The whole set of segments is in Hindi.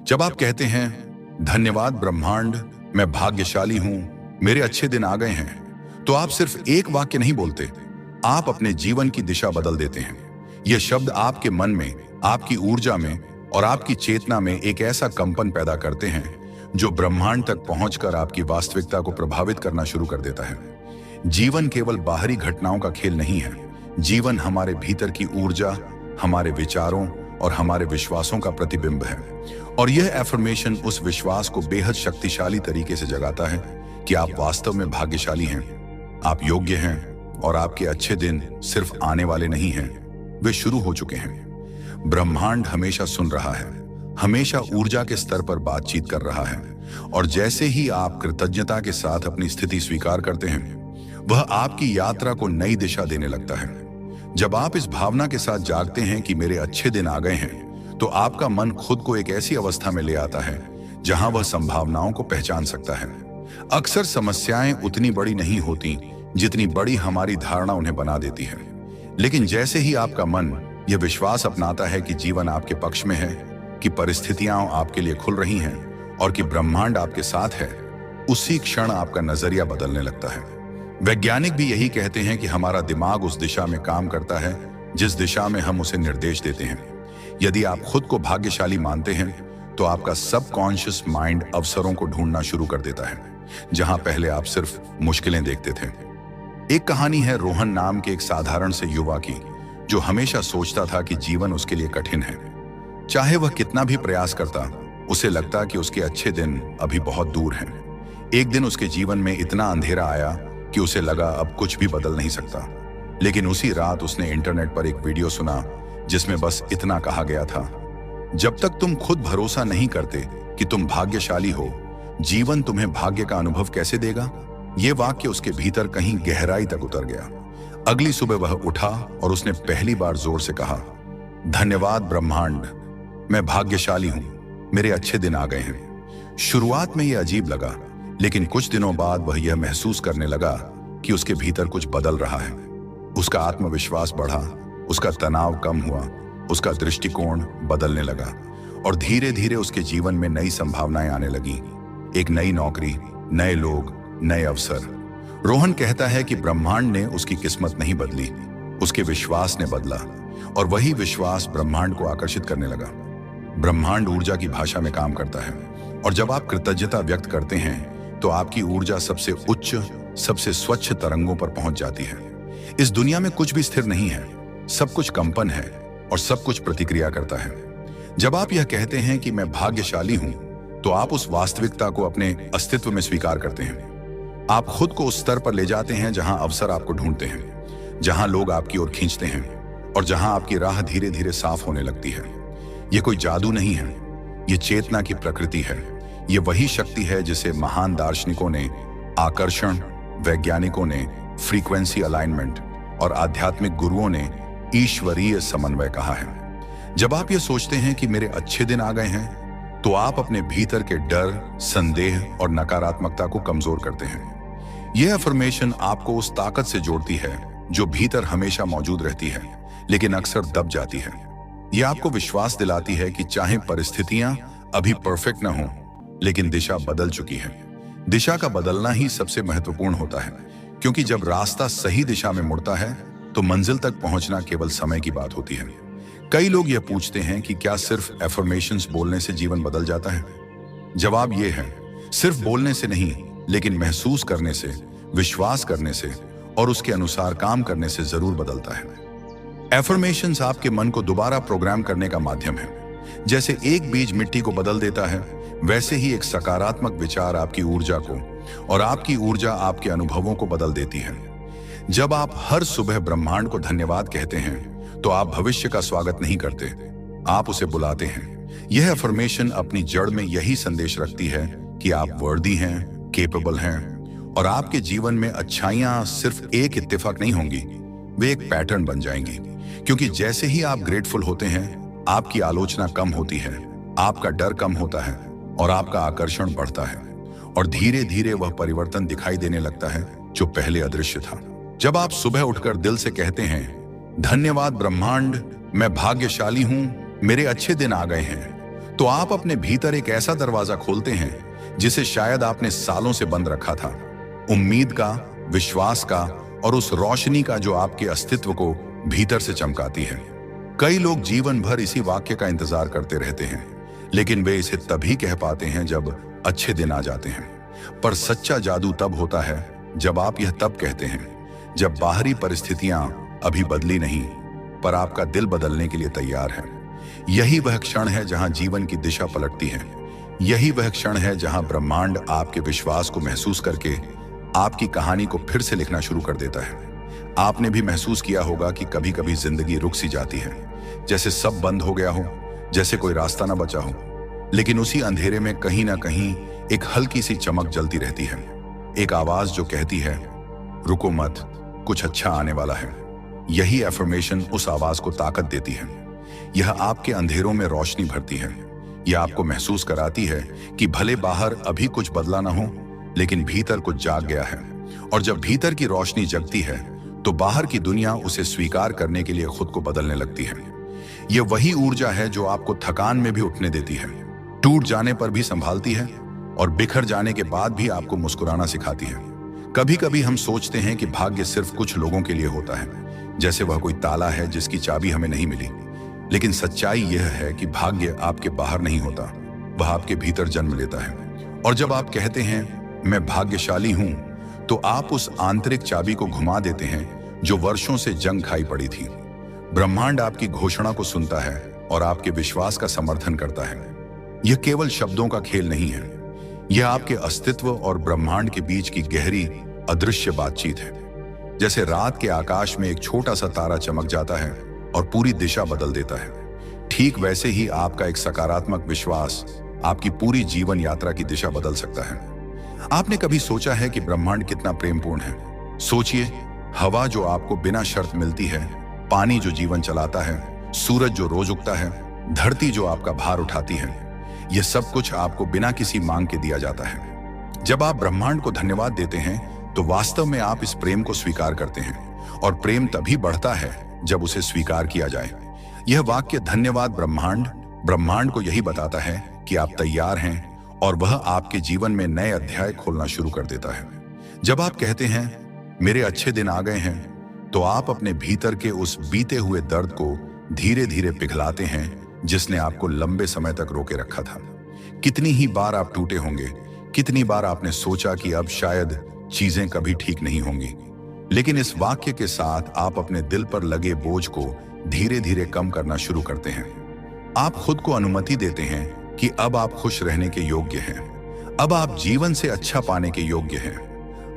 जब आप कहते हैं धन्यवाद ब्रह्मांड, मैं भाग्यशाली हूं, मेरे अच्छे दिन आ गए हैं, तो आप सिर्फ एक वाक्य नहीं बोलते, आप अपने जीवन की दिशा बदल देते हैं। यह शब्द आपके मन में, आपकी ऊर्जा में और आपकी चेतना में एक ऐसा कंपन पैदा करते हैं जो ब्रह्मांड तक पहुंचकर आपकी वास्तविकता को प्रभावित करना शुरू कर देता है। जीवन केवल बाहरी घटनाओं का खेल नहीं है। जीवन हमारे भीतर की ऊर्जा, हमारे विचारों और हमारे विश्वासों का प्रतिबिंब है। और यह एफर्मेशन उस विश्वास को बेहद शक्तिशाली तरीके से जगाता है कि आप वास्तव में भाग्यशाली हैं, आप योग्य हैं और आपके अच्छे दिन सिर्फ आने वाले नहीं हैं, वे शुरू हो चुके हैं। ब्रह्मांड हमेशा सुन रहा है, हमेशा ऊर्जा के स्तर पर बातचीत कर रहा है, और जैसे ही आप कृतज्ञता के साथ अपनी स्थिति स्वीकार करते हैं, वह आपकी यात्रा को नई दिशा देने लगता है। जब आप इस भावना के साथ जागते हैं कि मेरे अच्छे दिन आ गए हैं, तो आपका मन खुद को एक ऐसी अवस्था में ले आता है जहां वह संभावनाओं को पहचान सकता है। अक्सर समस्याएं उतनी बड़ी नहीं होती जितनी बड़ी हमारी धारणा उन्हें बना देती है, लेकिन जैसे ही आपका मन यह विश्वास अपनाता है कि जीवन आपके पक्ष में है, कि परिस्थितियां आपके लिए खुल रही हैं और कि ब्रह्मांड आपके साथ है, उसी क्षण आपका नजरिया बदलने लगता है। वैज्ञानिक भी यही कहते हैं कि हमारा दिमाग उस दिशा में काम करता है जिस दिशा में हम उसे निर्देश देते हैं। यदि आप खुद को भाग्यशाली मानते हैं, तो आपका सबकॉन्शियस माइंड अवसरों को ढूंढना शुरू कर देता है जहां पहले आप सिर्फ मुश्किलें देखते थे। एक कहानी है रोहन नाम के एक साधारण से युवा की, जो हमेशा सोचता था कि जीवन उसके लिए कठिन है। चाहे वह कितना भी प्रयास करता, उसे लगता कि उसके अच्छे दिन अभी बहुत दूर हैं। एक दिन उसके जीवन में इतना अंधेरा आया कि उसे लगा अब कुछ भी बदल नहीं सकता। लेकिन उसी रात उसने इंटरनेट पर एक वीडियो सुना जिसमें बस इतना कहा गया था, जब तक तुम खुद भरोसा नहीं करते कि तुम भाग्यशाली हो, जीवन तुम्हें भाग्य का अनुभव कैसे देगा। यह वाक्य उसके भीतर कहीं गहराई तक उतर गया। अगली सुबह वह उठा और उसने पहली बार जोर से कहा, धन्यवाद ब्रह्मांड, मैं भाग्यशाली हूं, मेरे अच्छे दिन आ गए हैं। शुरुआत में यह अजीब लगा, लेकिन कुछ दिनों बाद वह यह महसूस करने लगा कि उसके भीतर कुछ बदल रहा है। उसका आत्मविश्वास बढ़ा, उसका तनाव कम हुआ, उसका दृष्टिकोण बदलने लगा और धीरे धीरे उसके जीवन में नई संभावनाएं आने लगी। एक नई नौकरी, नए लोग, नए अवसर। रोहन कहता है कि ब्रह्मांड ने उसकी किस्मत नहीं बदली, उसके विश्वास ने बदला, और वही विश्वास ब्रह्मांड को आकर्षित करने लगा। ब्रह्मांड ऊर्जा की भाषा में काम करता है, और जब आप कृतज्ञता व्यक्त करते हैं तो आपकी ऊर्जा सबसे उच्च, सबसे स्वच्छ तरंगों पर पहुंच जाती है। इस दुनिया में कुछ भी स्थिर नहीं है, सब कुछ कंपन है और सब कुछ प्रतिक्रिया करता है। जब आप यह कहते हैं कि मैं भाग्यशाली हूं, तो आप उस वास्तविकता को अपने अस्तित्व में स्वीकार करते हैं। आप खुद को उस स्तर पर ले जाते हैं जहां अवसर आपको ढूंढते हैं, जहां लोग आपकी ओर खींचते हैं और जहां आपकी राह धीरे धीरे साफ होने लगती है। यह कोई जादू नहीं है, यह चेतना की प्रकृति है। यह वही शक्ति है जिसे महान दार्शनिकों ने आकर्षण, वैज्ञानिकों ने फ्रीक्वेंसी अलाइनमेंट और आध्यात्मिक गुरुओं ने ईश्वरीय समन्वय कहा है। जब आप ये सोचते हैं कि मेरे अच्छे दिन आ गए हैं, तो आप अपने भीतर के डर, संदेह और नकारात्मकता को कमजोर करते हैं। यह अफर्मेशन आपको उस ताकत से जोड़ती है जो भीतर हमेशा मौजूद रहती है, लेकिन अक्सर दब जाती है। यह आपको विश्वास दिलाती है कि चाहे परिस्थितियां अभी परफेक्ट न हों, लेकिन दिशा बदल चुकी है। दिशा का बदलना ही सबसे महत्वपूर्ण होता है, क्योंकि जब रास्ता सही दिशा में मुड़ता है तो मंजिल तक पहुंचना केवल समय की बात होती है। कई लोग यह पूछते हैं कि क्या सिर्फ एफर्मेशंस बोलने से जीवन बदल जाता है? जवाब यह है, सिर्फ बोलने से नहीं, लेकिन महसूस करने से, विश्वास करने से और उसके अनुसार काम करने से जरूर बदलता है। एफर्मेशंस आपके मन को दोबारा प्रोग्राम करने का माध्यम है। जैसे एक बीज मिट्टी को बदल देता है, वैसे ही एक सकारात्मक विचार आपकी ऊर्जा को और आपकी ऊर्जा आपके अनुभवों को बदल देती है। जब आप हर सुबह ब्रह्मांड को धन्यवाद कहते हैं, तो आप भविष्य का स्वागत नहीं करते, आप उसे बुलाते हैं। यह अफर्मेशन अपनी जड़ में यही संदेश रखती है कि आप वर्दी हैं, केपेबल हैं, और आपके जीवन में अच्छाइयां सिर्फ एक इत्तेफाक नहीं होंगी, वे एक पैटर्न बन जाएंगी। क्योंकि जैसे ही आप ग्रेटफुल होते हैं, आपकी आलोचना कम होती है, आपका डर कम होता है और आपका आकर्षण बढ़ता है, और धीरे धीरे वह परिवर्तन दिखाई देने लगता है जो पहले अदृश्य था। जब आप सुबह उठकर दिल से कहते हैं, धन्यवाद ब्रह्मांड, मैं भाग्यशाली हूं, मेरे अच्छे दिन आ गए हैं, तो आप अपने भीतर एक ऐसा दरवाजा खोलते हैं जिसे शायद आपने सालों से बंद रखा था। उम्मीद का, विश्वास का और उस रोशनी का जो आपके अस्तित्व को भीतर से चमकाती है। कई लोग जीवन भर इसी वाक्य का इंतजार करते रहते हैं, लेकिन वे इसे तभी कह पाते हैं जब अच्छे दिन आ जाते हैं। पर सच्चा जादू तब होता है जब आप यह तब कहते हैं जब बाहरी परिस्थितियां अभी बदली नहीं, पर आपका दिल बदलने के लिए तैयार है। यही वह क्षण है जहां जीवन की दिशा पलटती है। यही वह क्षण है जहां ब्रह्मांड आपके विश्वास को महसूस करके आपकी कहानी को फिर से लिखना शुरू कर देता है। आपने भी महसूस किया होगा कि कभी कभी जिंदगी रुक सी जाती है, जैसे सब बंद हो गया हो, जैसे कोई रास्ता ना बचा हो। लेकिन उसी अंधेरे में कहीं ना कहीं एक हल्की सी चमक जलती रहती है, एक आवाज जो कहती है, रुको मत, कुछ अच्छा आने वाला है। यही एफर्मेशन उस आवाज को ताकत देती है। यह आपके अंधेरों में रोशनी भरती है। यह आपको महसूस कराती है कि भले बाहर अभी कुछ बदला ना हो, लेकिन भीतर कुछ जाग गया है। और जब भीतर की रोशनी जगती है तो बाहर की दुनिया उसे स्वीकार करने के लिए खुद को बदलने लगती है। यह वही ऊर्जा है जो आपको थकान में भी उठने देती है, टूट जाने पर भी संभालती है और बिखर जाने के बाद भी आपको मुस्कुराना सिखाती है। कभी कभी हम सोचते हैं कि भाग्य सिर्फ कुछ लोगों के लिए होता है, जैसे वह कोई ताला है जिसकी चाबी हमें नहीं मिली। लेकिन सच्चाई यह है कि भाग्य आपके बाहर नहीं होता, वह आपके भीतर जन्म लेता है। और जब आप कहते हैं मैं भाग्यशाली हूं, तो आप उस आंतरिक चाबी को घुमा देते हैं जो वर्षों से जंग खाई पड़ी थी। ब्रह्मांड आपकी घोषणा को सुनता है और आपके विश्वास का समर्थन करता है। यह केवल शब्दों का खेल नहीं है, यह आपके अस्तित्व और ब्रह्मांड के बीच की गहरी अदृश्य बातचीत है। जैसे रात के आकाश में एक छोटा सा तारा चमक जाता है और पूरी दिशा बदल देता है, ठीक वैसे ही आपका एक सकारात्मक विश्वास आपकी पूरी जीवन यात्रा की दिशा बदल सकता है। आपने कभी सोचा है कि ब्रह्मांड कितना प्रेमपूर्ण है? सोचिए, हवा जो आपको बिना शर्त मिलती है, पानी जो जीवन चलाता है, सूरज जो रोज उगता है, धरती जो आपका भार उठाती है, यह सब कुछ आपको बिना किसी मांग के दिया जाता है। जब आप ब्रह्मांड को धन्यवाद देते हैं तो वास्तव में आप इस प्रेम को स्वीकार करते हैं, और प्रेम तभी बढ़ता है जब उसे स्वीकार किया जाए। यह वाक्य धन्यवाद ब्रह्मांड को यही बताता है कि आप तैयार हैं और वह आपके जीवन में नए अध्याय खोलना शुरू कर देता है। जब आप कहते हैं मेरे अच्छे दिन आ गए हैं, तो आप अपने भीतर के उस बीते हुए दर्द को धीरे धीरे पिघलाते हैं जिसने आपको लंबे समय तक रोके रखा था। कितनी ही बार आप टूटे होंगे, कितनी बार आपने सोचा कि अब शायद चीजें कभी ठीक नहीं होंगी, लेकिन इस वाक्य के साथ आप अपने दिल पर लगे बोझ को धीरे धीरे कम करना शुरू करते हैं। आप खुद को अनुमति देते हैं कि अब आप खुश रहने के योग्य हैं, अब आप जीवन से अच्छा पाने के योग्य हैं,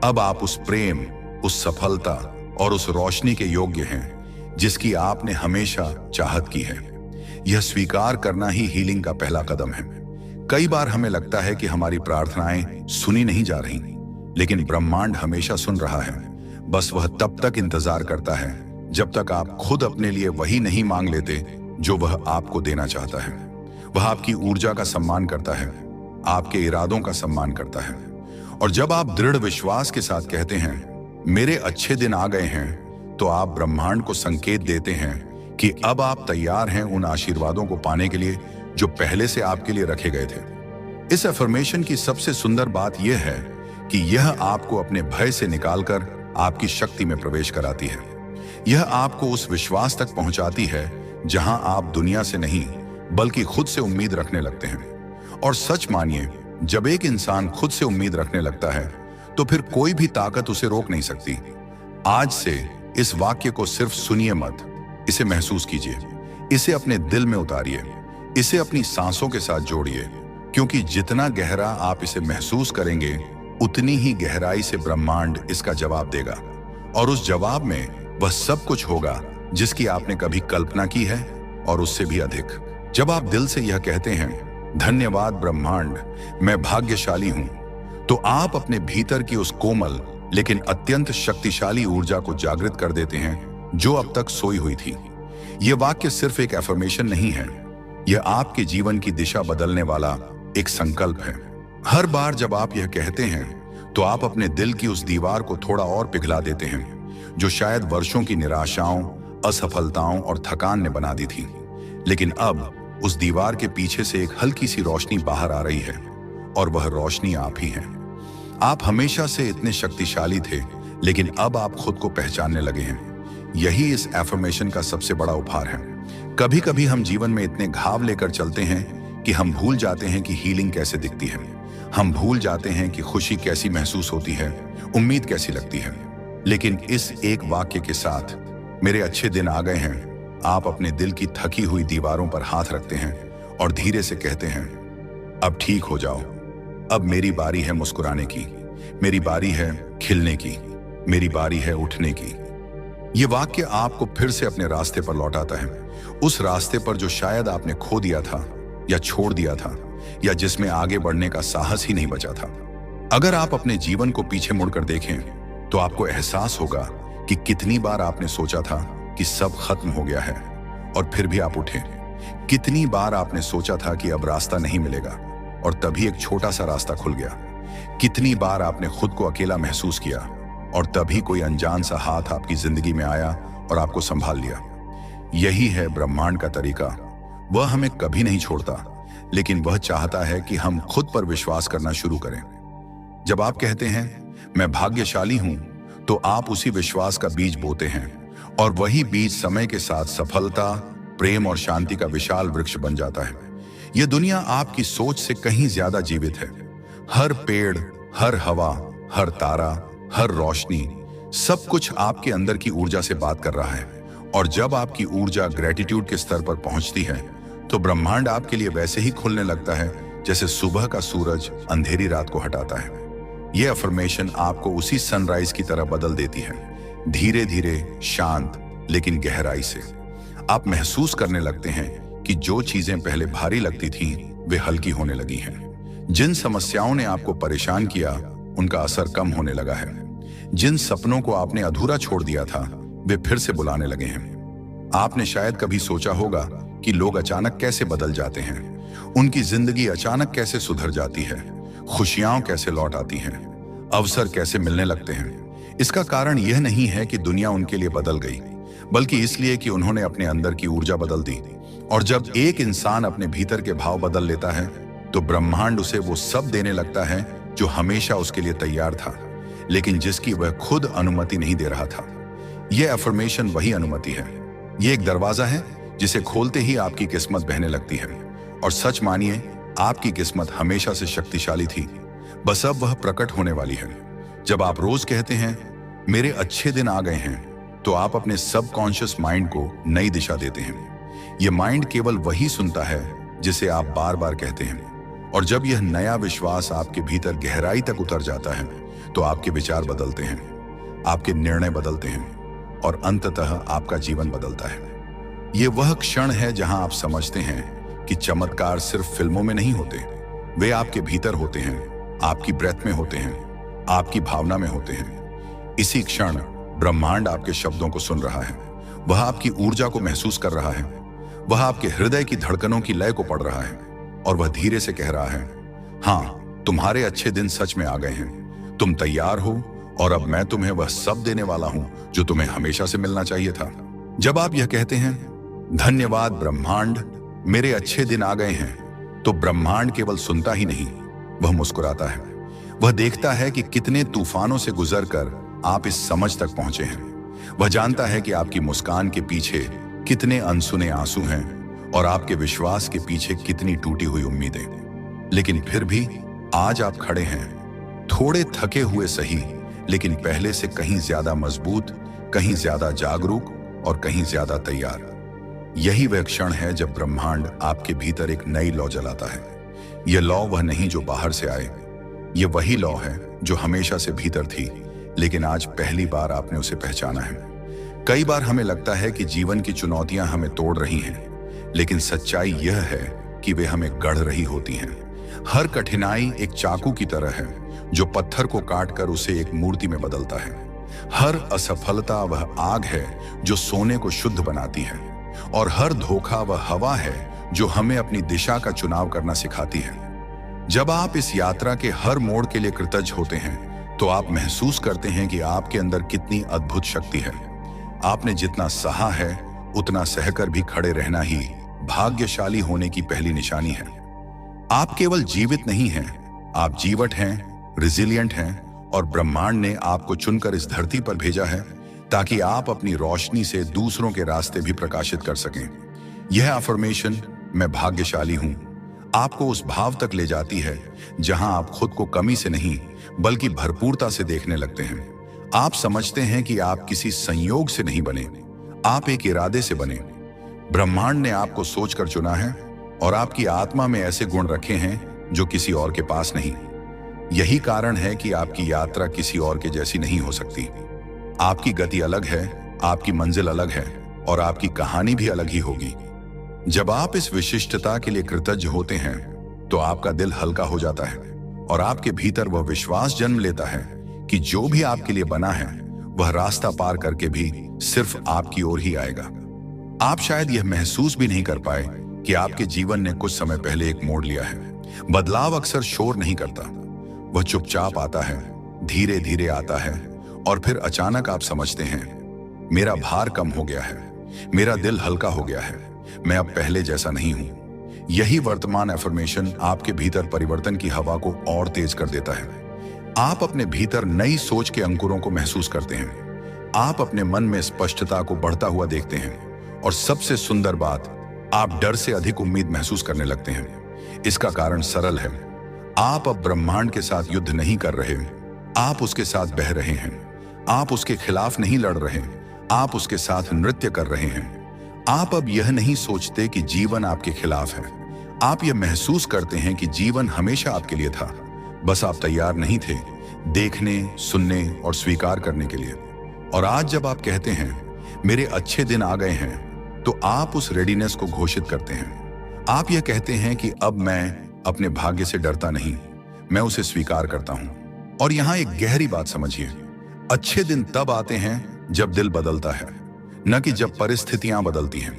अब आप उस प्रेम, उस सफलता और उस रोशनी के योग्य हैं जिसकी आपने हमेशा चाहत की है। यह स्वीकार करना ही हीलिंग का पहला कदम है। कई बार हमें लगता है कि हमारी प्रार्थनाएं सुनी नहीं जा रही, लेकिन ब्रह्मांड हमेशा सुन रहा है। बस वह तब तक इंतजार करता है जब तक आप खुद अपने लिए वही नहीं मांग लेते जो वह आपको देना चाहता है। वह आपकी ऊर्जा का सम्मान करता है, आपके इरादों का सम्मान करता है। और जब आप दृढ़ विश्वास के साथ कहते हैं मेरे अच्छे दिन आ गए हैं, तो आप ब्रह्मांड को संकेत देते हैं कि अब आप तैयार हैं उन आशीर्वादों को पाने के लिए जो पहले से आपके लिए रखे गए थे। इस अफर्मेशन की सबसे सुंदर बात यह है कि यह आपको अपने भय से निकालकर आपकी शक्ति में प्रवेश कराती है। यह आपको उस विश्वास तक पहुंचाती है जहां आप दुनिया से नहीं बल्कि खुद से उम्मीद रखने लगते हैं। और सच मानिए, जब एक इंसान खुद से उम्मीद रखने लगता है तो फिर कोई भी ताकत उसे रोक नहीं सकती। आज से इस वाक्य को सिर्फ सुनिए मत, इसे महसूस कीजिए, इसे अपने दिल में उतारिए, इसे अपनी सांसों के साथ जोड़िए, क्योंकि जितना गहरा आप इसे महसूस करेंगे उतनी ही गहराई से ब्रह्मांड इसका जवाब देगा। और उस जवाब में वह सब कुछ होगा जिसकी आपने कभी कल्पना की है और उससे भी अधिक। जब आप दिल से यह कहते हैं धन्यवाद ब्रह्मांड, मैं भाग्यशाली हूं, तो आप अपने भीतर की उस कोमल लेकिन अत्यंत शक्तिशाली ऊर्जा को जागृत कर देते हैं जो अब तक सोई हुई थी। यह वाक्य सिर्फ एक एफर्मेशन नहीं है, यह आपके जीवन की दिशा बदलने वाला एक संकल्प है। हर बार जब आप यह कहते हैं तो आप अपने दिल की उस दीवार को थोड़ा और पिघला देते हैं जो शायद वर्षों की निराशाओं, असफलताओं और थकान ने बना दी थी। लेकिन अब उस दीवार के पीछे से एक हल्की सी रोशनी बाहर आ रही है और वह रोशनी आप ही हैं। आप हमेशा से इतने शक्तिशाली थे, लेकिन अब आप खुद को पहचानने लगे हैं। यही इस एफर्मेशन का सबसे बड़ा उपहार है। कभी कभी हम जीवन में इतने घाव लेकर चलते हैं कि हम भूल जाते हैं कि हीलिंग कैसे दिखती है। हम भूल जाते हैं कि खुशी कैसी महसूस होती है, उम्मीद कैसी लगती है। लेकिन इस एक वाक्य के साथ, मेरे अच्छे दिन आ गए हैं, आप अपने दिल की थकी हुई दीवारों पर हाथ रखते हैं और धीरे से कहते हैं, अब ठीक हो जाओ। अब मेरी बारी है मुस्कुराने की, मेरी बारी है खिलने की, मेरी बारी है उठने की। ये वाक्य आपको फिर से अपने रास्ते पर लौटाता है, उस रास्ते पर जो शायद आपने खो दिया था या छोड़ दिया था, या जिसमें आगे बढ़ने का साहस ही नहीं बचा था। अगर आप अपने जीवन को पीछे मुड़कर देखें तो आपको एहसास होगा कि कितनी बार आपने सोचा था कि सब खत्म हो गया है और फिर भी आप उठे। कितनी बार आपने सोचा था कि अब रास्ता नहीं मिलेगा और तभी एक छोटा सा रास्ता खुल गया। कितनी बार आपने खुद को अकेला महसूस किया और तभी कोई अनजान सा हाथ आपकी जिंदगी में आया और आपको संभाल लिया। यही है ब्रह्मांड का तरीका। वह हमें कभी नहीं छोड़ता, लेकिन वह चाहता है कि हम खुद पर विश्वास करना शुरू करें। जब आप कहते हैं मैं भाग्यशाली हूं, तो आप उसी विश्वास का बीज बोते हैं और वही बीज समय के साथ सफलता, प्रेम और शांति का विशाल वृक्ष बन जाता है। यह दुनिया आपकी सोच से कहीं ज्यादा जीवित है। हर पेड़, हर हवा, हर तारा, हर रोशनी, सब कुछ आपके अंदर की ऊर्जा से बात कर रहा है। और जब आपकी ऊर्जा ग्रेटिट्यूड के स्तर पर पहुंचती है, तो ब्रह्मांड आपके लिए वैसे ही खुलने लगता है जैसे सुबह का सूरज अंधेरी रात को हटाता है। यह अफर्मेशन आपको उसी सनराइज की तरह बदल देती है, धीरे धीरे, शांत लेकिन गहराई से। आप महसूस करने लगते हैं कि जो चीजें पहले भारी लगती थीं, वे हल्की होने लगी हैं। जिन समस्याओं ने आपको परेशान किया, उनका असर कम होने लगा है। जिन सपनों को आपने अधूरा छोड़ दिया था, वे फिर से बुलाने लगे हैं। आपने शायद कभी सोचा होगा कि लोग अचानक कैसे बदल जाते हैं, उनकी जिंदगी अचानक कैसे सुधर जाती है, खुशियां कैसे लौट आती हैं, अवसर कैसे मिलने लगते हैं। इसका कारण यह नहीं है कि दुनिया उनके लिए बदल गई, बल्कि इसलिए कि उन्होंने अपने अंदर की ऊर्जा बदल दी। और जब एक इंसान अपने भीतर के भाव बदल लेता है, तो ब्रह्मांड उसे वो सब देने लगता है जो हमेशा उसके लिए तैयार था, लेकिन जिसकी वह खुद अनुमति नहीं दे रहा था। यह अफर्मेशन वही अनुमति है। यह एक दरवाजा है जिसे खोलते ही आपकी किस्मत बहने लगती है। और सच मानिए, आपकी किस्मत हमेशा से शक्तिशाली थी, बस अब वह प्रकट होने वाली है। जब आप रोज कहते हैं मेरे अच्छे दिन आ गए हैं, तो आप अपने सबकॉन्शियस माइंड को नई दिशा देते हैं। यह माइंड केवल वही सुनता है जिसे आप बार बार कहते हैं। और जब यह नया विश्वास आपके भीतर गहराई तक उतर जाता है, तो आपके विचार बदलते हैं, आपके निर्णय बदलते हैं और अंततः आपका जीवन बदलता है। यह वह क्षण है जहां आप समझते हैं कि चमत्कार सिर्फ फिल्मों में नहीं होते, वे आपके भीतर होते हैं, आपकी ब्रेथ में होते हैं, आपकी भावना में होते हैं। इसी क्षण ब्रह्मांड आपके शब्दों को सुन रहा है, वह आपकी ऊर्जा को महसूस कर रहा है, वह आपके हृदय की धड़कनों की लय को पढ़ रहा है और वह धीरे से कह रहा है, हाँ, तुम्हारे अच्छे दिन सच में आ गए हैं, तुम तैयार हो और अब मैं तुम्हें वह सब देने वाला हूं जो तुम्हें हमेशा से मिलना चाहिए था। जब आप यह कहते हैं धन्यवाद ब्रह्मांड, मेरे अच्छे दिन आ गए हैं, तो ब्रह्मांड केवल सुनता ही नहीं, वह मुस्कुराता है। वह देखता है कि कितने तूफानों से गुजरकर आप इस समझ तक पहुंचे हैं। वह जानता है कि आपकी मुस्कान के पीछे कितने अनसुने आंसू हैं और आपके विश्वास के पीछे कितनी टूटी हुई उम्मीदें। लेकिन फिर भी आज आप खड़े हैं, थोड़े थके हुए सही, लेकिन पहले से कहीं ज्यादा मजबूत, कहीं ज्यादा जागरूक और कहीं ज्यादा तैयार। यही वह क्षण है जब ब्रह्मांड आपके भीतर एक नई लौ जलाता है। यह लौ वह नहीं जो बाहर से आए, यह वही लौ है जो हमेशा से भीतर थी, लेकिन आज पहली बार आपने उसे पहचाना है। कई बार हमें लगता है कि जीवन की चुनौतियां हमें तोड़ रही हैं, लेकिन सच्चाई यह है कि वे हमें गढ़ रही होती हैं। हर कठिनाई एक चाकू की तरह है जो पत्थर को काटकर उसे एक मूर्ति में बदलता है। हर असफलता वह आग है जो सोने को शुद्ध बनाती है, और हर धोखा वह हवा है जो हमें अपनी दिशा का चुनाव करना सिखाती है। जब आप इस यात्रा के हर मोड़ के लिए कृतज्ञ होते हैं, तो आप महसूस करते हैं कि आपके अंदर कितनी अद्भुत शक्ति है। आपने जितना सहा है, उतना सहकर भी खड़े रहना ही भाग्यशाली होने की पहली निशानी है। आप केवल जीवित नहीं हैं, आप जीवट हैं, रिजिलियंट हैं और ब्रह्मांड ने आपको चुनकर इस धरती पर भेजा है ताकि आप अपनी रोशनी से दूसरों के रास्ते भी प्रकाशित कर सकें। यह अफर्मेशन, मैं भाग्यशाली हूं, आपको उस भाव तक ले जाती है जहां आप खुद को कमी से नहीं बल्कि भरपूरता से देखने लगते हैं। आप समझते हैं कि आप किसी संयोग से नहीं बने, आप एक इरादे से बने। ब्रह्मांड ने आपको सोचकर चुना है और आपकी आत्मा में ऐसे गुण रखे हैं जो किसी और के पास नहीं। यही कारण है कि आपकी यात्रा किसी और के जैसी नहीं हो सकती। आपकी गति अलग है, आपकी मंजिल अलग है और आपकी कहानी भी अलग ही होगी। जब आप इस विशिष्टता के लिए कृतज्ञ होते हैं तो आपका दिल हल्का हो जाता है और आपके भीतर वह विश्वास जन्म लेता है कि जो भी आपके लिए बना है वह रास्ता पार करके भी सिर्फ आपकी ओर ही आएगा। आप शायद यह महसूस भी नहीं कर पाए कि आपके जीवन ने कुछ समय पहले एक मोड़ लिया है। बदलाव अक्सर शोर नहीं करता, वह चुपचाप आता है, धीरे धीरे आता है और फिर अचानक आप समझते हैं मेरा भार कम हो गया है, मेरा दिल हल्का हो गया है, मैं अब पहले जैसा नहीं हूं। यही वर्तमान अफर्मेशन आपके भीतर परिवर्तन की हवा को और तेज कर देता है। आप अपने भीतर नई सोच के अंकुरों को महसूस करते हैं, आप अपने मन में स्पष्टता को बढ़ता हुआ देखते हैं और सबसे सुंदर बात, आप डर से अधिक उम्मीद महसूस करने लगते हैं। इसका कारण सरल है, आप अब ब्रह्मांड के साथ युद्ध नहीं कर रहे, आप उसके साथ बह रहे हैं। आप उसके खिलाफ नहीं लड़ रहे, आप उसके साथ नृत्य कर रहे हैं। आप अब यह नहीं सोचते कि जीवन आपके खिलाफ है, आप यह महसूस करते हैं कि जीवन हमेशा आपके लिए था, बस आप तैयार नहीं थे देखने, सुनने और स्वीकार करने के लिए। और आज जब आप कहते हैं मेरे अच्छे दिन आ गए हैं, तो आप उस रेडीनेस को घोषित करते हैं। आप यह कहते हैं कि अब मैं अपने भाग्य से डरता नहीं, मैं उसे स्वीकार करता हूं। और यहां एक गहरी बात समझिए, अच्छे दिन तब आते हैं जब दिल बदलता है, न कि जब परिस्थितियां बदलती हैं।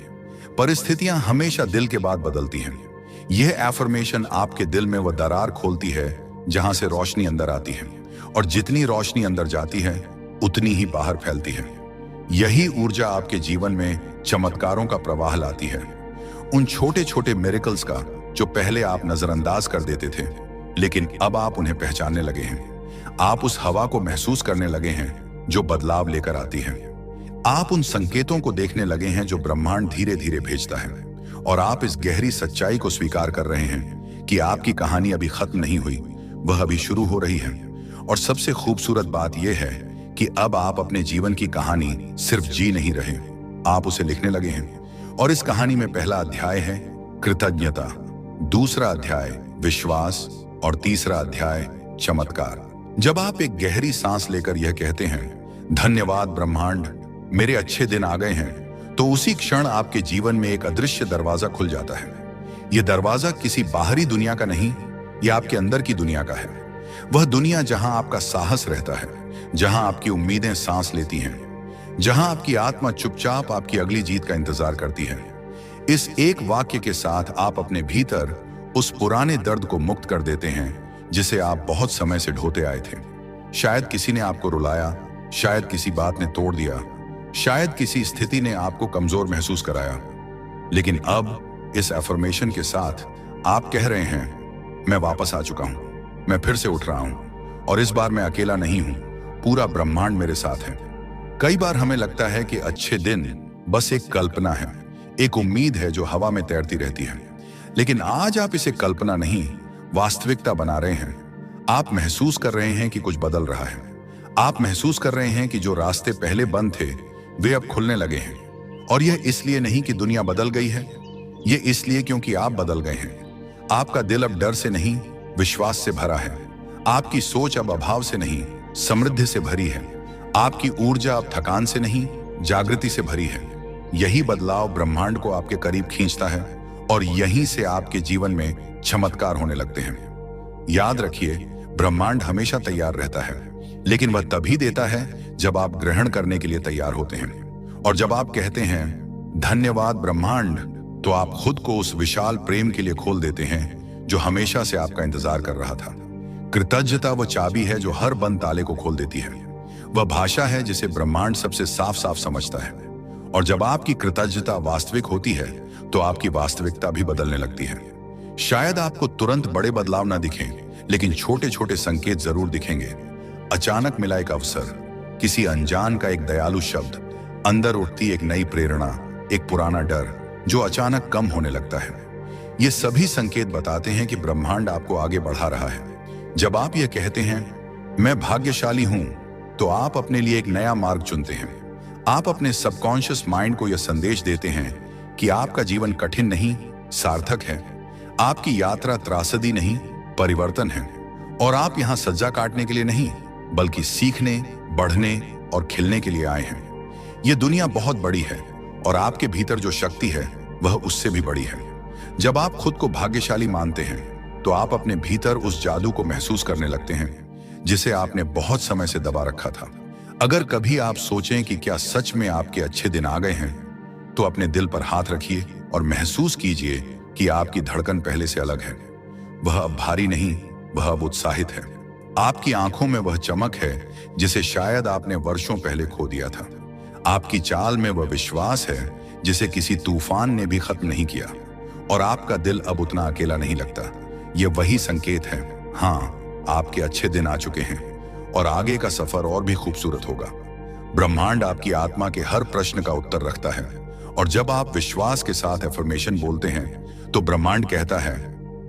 परिस्थितियां हमेशा दिल के बाद बदलती हैं। यह एफर्मेशन आपके दिल में वह दरार खोलती है जहां से रोशनी अंदर आती है, और जितनी रोशनी अंदर जाती है उतनी ही बाहर फैलती है। यही ऊर्जा आपके जीवन में चमत्कारों का प्रवाह लाती है, उन छोटे छोटे मिरेकल्स का जो पहले आप नजरअंदाज कर देते थे, लेकिन अब आप उन्हें पहचानने लगे हैं। आप उस हवा को महसूस करने लगे हैं जो बदलाव लेकर आती है। आप उन संकेतों को देखने लगे हैं जो ब्रह्मांड धीरे धीरे भेजता है, और आप इस गहरी सच्चाई को स्वीकार कर रहे हैं कि आपकी कहानी अभी खत्म नहीं हुई, वह अभी शुरू हो रही है। और सबसे खूबसूरत बात यह है कि अब आप अपने जीवन की कहानी सिर्फ जी नहीं रहे, आप उसे लिखने लगे हैं। और इस कहानी में पहला अध्याय है कृतज्ञता, दूसरा अध्याय विश्वास और तीसरा अध्याय चमत्कार। जब आप एक गहरी सांस लेकर यह कहते हैं धन्यवाद ब्रह्मांड, मेरे अच्छे दिन आ गए हैं, तो उसी क्षण आपके जीवन में एक अदृश्य दरवाजा खुल जाता है। यह दरवाजा किसी बाहरी दुनिया का नहीं, यह आपके अंदर की दुनिया का है। वह दुनिया जहां आपका साहस रहता है, जहां आपकी उम्मीदें सांस लेती हैं, जहां आपकी आत्मा चुपचाप आपकी अगली जीत का इंतजार करती है। इस एक वाक्य के साथ आप अपने भीतर उस पुराने दर्द को मुक्त कर देते हैं जिसे आप बहुत समय से ढोते आए थे। शायद किसी ने आपको रुलाया, शायद किसी बात ने तोड़ दिया, शायद किसी स्थिति ने आपको कमजोर महसूस कराया, लेकिन अब इस अफर्मेशन के साथ आप कह रहे हैं मैं वापस आ चुका हूं, मैं फिर से उठ रहा हूं, और इस बार मैं अकेला नहीं हूं, पूरा ब्रह्मांड मेरे साथ है। कई बार हमें लगता है कि अच्छे दिन बस एक कल्पना है, एक उम्मीद है जो हवा में तैरती रहती है, लेकिन आज आप इसे कल्पना नहीं वास्तविकता बना रहे हैं। आप महसूस कर रहे हैं कि कुछ बदल रहा है, आप महसूस कर रहे हैं कि जो रास्ते पहले बंद थे वे अब खुलने लगे हैं। और यह इसलिए नहीं कि दुनिया बदल गई है, यह इसलिए क्योंकि आप बदल गए हैं। आपका दिल अब डर से नहीं विश्वास से भरा है, आपकी सोच अब अभाव से नहीं समृद्धि से भरी है, आपकी ऊर्जा अब थकान से नहीं जागृति से भरी है। यही बदलाव ब्रह्मांड को आपके करीब खींचता है और यहीं से आपके जीवन में चमत्कार होने लगते हैं। याद रखिए, ब्रह्मांड हमेशा तैयार रहता है, लेकिन वह तभी देता है जब आप ग्रहण करने के लिए तैयार होते हैं। और जब आप कहते हैं धन्यवाद ब्रह्मांड, तो आप खुद को उस विशाल प्रेम के लिए खोल देते हैं जो हमेशा से आपका इंतजार कर रहा था। कृतज्ञता वह चाबी है जो हर बंद ताले को खोल देती है, वह भाषा है जिसे ब्रह्मांड सबसे साफ साफ समझता है, और जब आपकी कृतज्ञता वास्तविक होती है तो आपकी वास्तविकता भी बदलने लगती है। शायद आपको तुरंत बड़े बदलाव ना दिखें, लेकिन छोटे छोटे संकेत जरूर दिखेंगे। अचानक मिला एक अवसर, किसी अनजान का एक दयालु शब्द, अंदर उठती एक नई प्रेरणा, एक पुराना डर जो अचानक कम होने लगता है। ये सभी संकेत बताते हैं कि ब्रह्मांड आपको आगे बढ़ा रहा है। जब आप ये कहते हैं मैं भाग्यशाली हूं, तो आप अपने लिए एक नया मार्ग चुनते हैं। आप अपने सबकॉन्शियस माइंड को यह संदेश देते हैं कि आपका जीवन कठिन नहीं, सार्थक है। आपकी यात्रा त्रासदी नहीं, परिवर्तन है। और आप यहां सज्जा काटने के लिए नहीं, बल्कि सीखने, बढ़ने और खिलने के लिए आए हैं। यह दुनिया बहुत बड़ी है और आपके भीतर जो शक्ति है वह उससे भी बड़ी है। जब आप खुद को भाग्यशाली मानते हैं तो आप अपने भीतर उस जादू को महसूस करने लगते हैं जिसे आपने बहुत समय से दबा रखा था। अगर कभी आप सोचें कि क्या सच में आपके अच्छे दिन आ गए हैं, तो अपने दिल पर हाथ रखिए और महसूस कीजिए कि आपकी धड़कन पहले से अलग है। वह अब भारी नहीं, वह अब उत्साहित है। आपकी आंखों में वह चमक है जिसे शायद आपने वर्षों पहले खो दिया था। आपकी चाल में वह विश्वास है जिसे किसी तूफान ने भी खत्म नहीं किया। और आपका दिल अब उतना अकेला नहीं लगता। यह वही संकेत है, हाँ, आपके अच्छे दिन आ चुके हैं और आगे का सफर और भी खूबसूरत होगा। ब्रह्मांड आपकी आत्मा के हर प्रश्न का उत्तर रखता है और जब आप विश्वास के साथ एफर्मेशन बोलते हैं तो ब्रह्मांड कहता है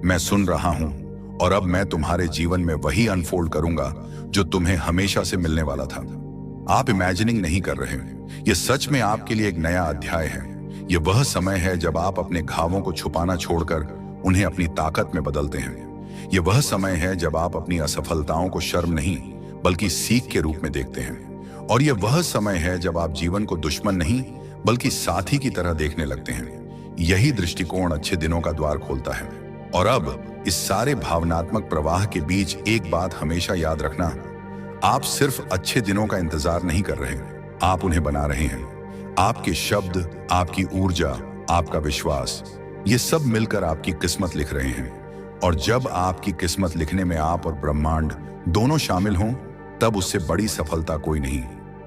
मैं सुन रहा हूं और अब मैं तुम्हारे जीवन में वही अनफोल्ड करूंगा जो तुम्हें हमेशा से मिलने वाला था। आप इमेजिनिंग नहीं कर रहे, यह सच में आपके लिए एक नया अध्याय है। यह वह समय है जब आप अपने घावों को छुपाना छोड़कर उन्हें अपनी ताकत में बदलते हैं। यह वह समय है जब आप अपनी असफलताओं को शर्म नहीं बल्कि सीख के रूप में देखते हैं। और यह वह समय है जब आप जीवन को दुश्मन नहीं बल्कि साथी की तरह देखने लगते हैं। यही दृष्टिकोण अच्छे दिनों का द्वार खोलता है। और अब इस सारे भावनात्मक प्रवाह के बीच एक बात हमेशा याद रखना, आप सिर्फ अच्छे दिनों का इंतजार नहीं कर रहे, आप उन्हें बना रहे हैं। आपके शब्द, आपकी ऊर्जा, आपका विश्वास, ये सब मिलकर आपकी किस्मत लिख रहे हैं। और जब आपकी किस्मत लिखने में आप और ब्रह्मांड दोनों शामिल हों, तब उससे बड़ी सफलता कोई नहीं।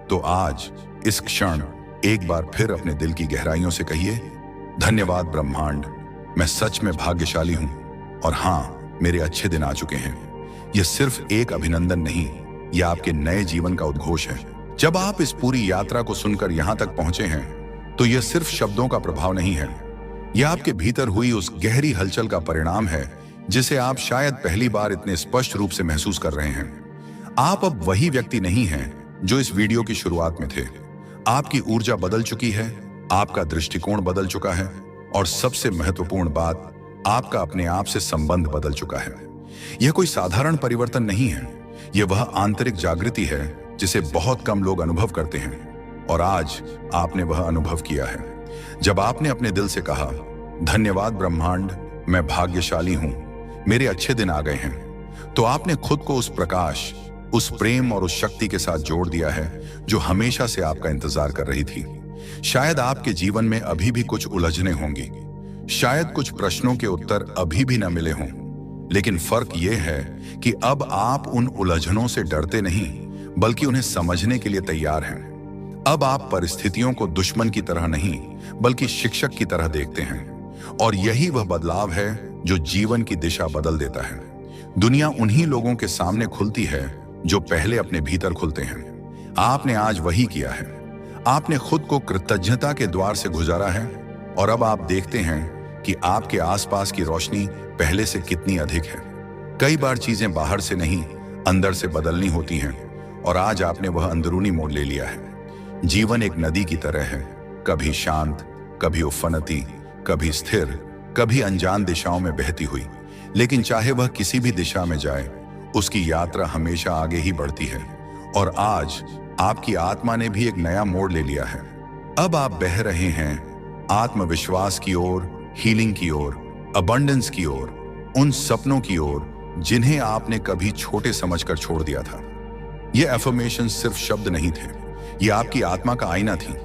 तो आज इस क्षण एक बार फिर अपने दिल की गहराइयों से कहिए, धन्यवाद ब्रह्मांड, मैं सच में भाग्यशाली हूं और हाँ, मेरे अच्छे दिन आ चुके हैं। यह सिर्फ एक अभिनंदन नहीं, यह आपके नए जीवन का उद्घोष है। जब आप इस पूरी यात्रा को सुनकर यहां तक पहुंचे हैं, तो यह सिर्फ शब्दों का प्रभाव नहीं है, यह आपके भीतर हुई उस गहरी हलचल का परिणाम है जिसे आप शायद पहली बार इतने स्पष्ट रूप से महसूस कर रहे हैं। आप अब वही व्यक्ति नहीं हैं जो इस वीडियो की शुरुआत में थे। आपकी ऊर्जा बदल चुकी है, आपका दृष्टिकोण बदल चुका है और सबसे महत्वपूर्ण बात, आपका अपने आप से संबंध बदल चुका है। यह कोई साधारण परिवर्तन नहीं है, यह वह आंतरिक जागृति है जिसे बहुत कम लोग अनुभव करते हैं। और आज आपने वह अनुभव किया है। जब आपने अपने दिल से कहा, धन्यवाद ब्रह्मांड, मैं भाग्यशाली हूं, मेरे अच्छे दिन आ गए हैं, तो आपने खुद को उस प्रकाश, उस प्रेम और उस शक्ति के साथ जोड़ दिया है जो हमेशा से आपका इंतजार कर रही थी। शायद आपके जीवन में अभी भी कुछ उलझने होंगी, शायद कुछ प्रश्नों के उत्तर अभी भी न मिले हों, लेकिन फर्क यह है कि अब आप उन उलझनों से डरते नहीं बल्कि उन्हें समझने के लिए तैयार हैं। अब आप परिस्थितियों को दुश्मन की तरह नहीं बल्कि शिक्षक की तरह देखते हैं। और यही वह बदलाव है जो जीवन की दिशा बदल देता है। दुनिया उन्हीं लोगों के सामने खुलती है जो पहले अपने भीतर खुलते हैं। आपने आज वही किया है। आपने खुद को कृतज्ञता के द्वार से गुजारा है और अब आप देखते हैं कि आपके आसपास की रोशनी पहले से कितनी अधिक है। कई बार चीजें बाहर से नहीं, अंदर से बदलनी होती हैं और आज आपने वह अंदरूनी मोड़ ले लिया है। जीवन एक नदी की तरह है, कभी शांत, कभी उफनती, कभी स्थिर, कभी अनजान दिशाओं में बहती हुई। लेकिन चाहे वह किसी भी दिशा में जाए, उसकी यात्रा हमेशा आगे ही बढ़ती है। और आज आपकी आत्मा ने भी एक नया मोड़ ले लिया है। अब आप बह रहे हैं आत्मविश्वास की ओर, हीलिंग की ओर, अबंडेंस की ओर, उन सपनों की ओर जिन्हें आपने कभी छोटे समझकर छोड़ दिया था। ये एफर्मेशन सिर्फ शब्द नहीं थे, ये आपकी आत्मा का आईना थी।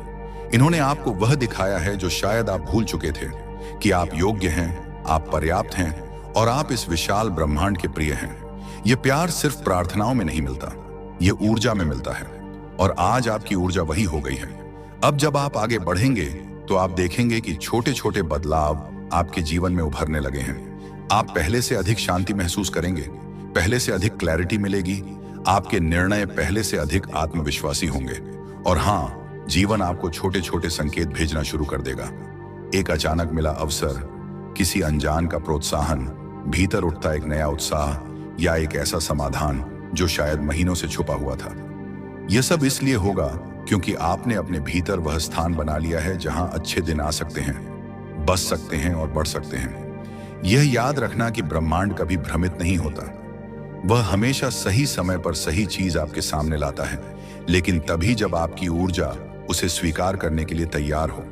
इन्होंने आपको वह दिखाया है जो शायद आप भूल चुके थे, कि आप योग्य हैं, आप पर्याप्त हैं और आप इस विशाल ब्रह्मांड के प्रिय हैं। यह प्यार सिर्फ प्रार्थनाओं में नहीं मिलता, यह ऊर्जा में मिलता है। और आज आपकी ऊर्जा वही हो गई है। अब जब आप आगे बढ़ेंगे तो आप देखेंगे कि छोटे छोटे बदलाव आपके जीवन में उभरने लगे हैं। आप पहले से अधिक शांति महसूस करेंगे, पहले से अधिक क्लैरिटी मिलेगी, आपके निर्णय पहले से अधिक आत्मविश्वासी होंगे और हाँ, जीवन आपको छोटे छोटे संकेत भेजना शुरू कर देगा। एक अचानक मिला अवसर, किसी अनजान का प्रोत्साहन, भीतर उठता एक नया उत्साह या एक ऐसा समाधान जो शायद महीनों से छुपा हुआ था। यह सब इसलिए होगा क्योंकि आपने अपने भीतर वह स्थान बना लिया है जहां अच्छे दिन आ सकते हैं, बस सकते हैं और बढ़ सकते हैं। यह याद रखना कि ब्रह्मांड कभी भ्रमित नहीं होता। वह हमेशा सही समय पर सही चीज आपके सामने लाता है, लेकिन तभी जब आपकी ऊर्जा उसे स्वीकार करने के लिए तैयार हो।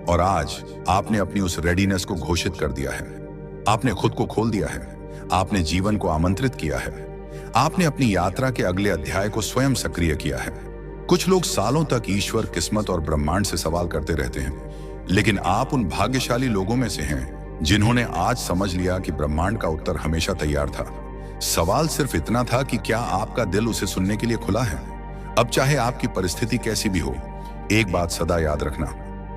और आज आपने अपनी उस रेडीनेस को घोषित कर दिया है। आपने खुद को खोल दिया है, आपने जीवन को आमंत्रित किया है, आपने अपनी यात्रा के अगले अध्याय को स्वयं सक्रिय किया है। कुछ लोग सालों तक ईश्वर, किस्मत और ब्रह्मांड से सवाल करते रहते हैं, लेकिन आप उन भाग्यशाली लोगों में से हैं जिन्होंने आज समझ लिया कि ब्रह्मांड का उत्तर हमेशा तैयार था। सवाल सिर्फ इतना था कि क्या आपका दिल उसे सुनने के लिए खुला है। अब चाहे आपकी परिस्थिति कैसी भी हो, एक बात सदा याद रखना,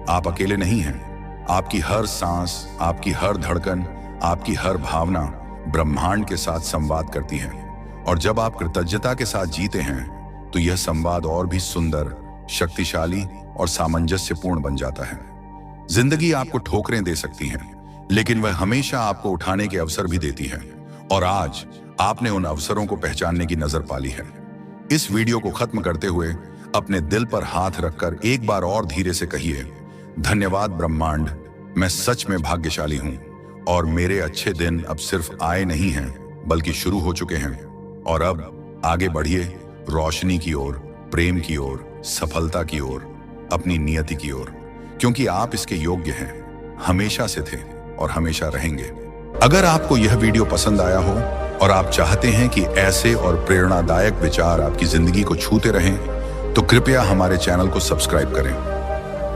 आप अकेले नहीं हैं। आपकी हर सांस, आपकी हर धड़कन, आपकी हर भावना ब्रह्मांड के साथ संवाद करती है। और जब आप कृतज्ञता के साथ जीते हैं तो यह संवाद और भी सुंदर, शक्तिशाली और सामंजस्यपूर्ण बन जाता है। जिंदगी आपको ठोकरें दे सकती है, लेकिन वह हमेशा आपको उठाने के अवसर भी देती है। और आज आपने उन अवसरों को पहचानने की नजर पाली है। इस वीडियो को खत्म करते हुए अपने दिल पर हाथ रखकर एक बार और धीरे से कहिए, धन्यवाद ब्रह्मांड, मैं सच में भाग्यशाली हूं और मेरे अच्छे दिन अब सिर्फ आए नहीं हैं बल्कि शुरू हो चुके हैं। और अब आगे बढ़िए, रोशनी की ओर, प्रेम की ओर, सफलता की ओर, अपनी नियति की ओर, क्योंकि आप इसके योग्य हैं, हमेशा से थे और हमेशा रहेंगे। अगर आपको यह वीडियो पसंद आया हो और आप चाहते हैं कि ऐसे और प्रेरणादायक विचार आपकी जिंदगी को छूते रहें, तो कृपया हमारे चैनल को सब्सक्राइब करें।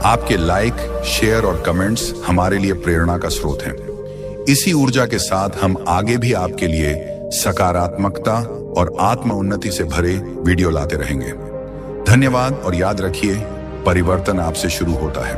आपके लाइक, शेयर और कमेंट्स हमारे लिए प्रेरणा का स्रोत हैं। इसी ऊर्जा के साथ हम आगे भी आपके लिए सकारात्मकता और आत्म उन्नति से भरे वीडियो लाते रहेंगे। धन्यवाद और याद रखिए, परिवर्तन आपसे शुरू होता है।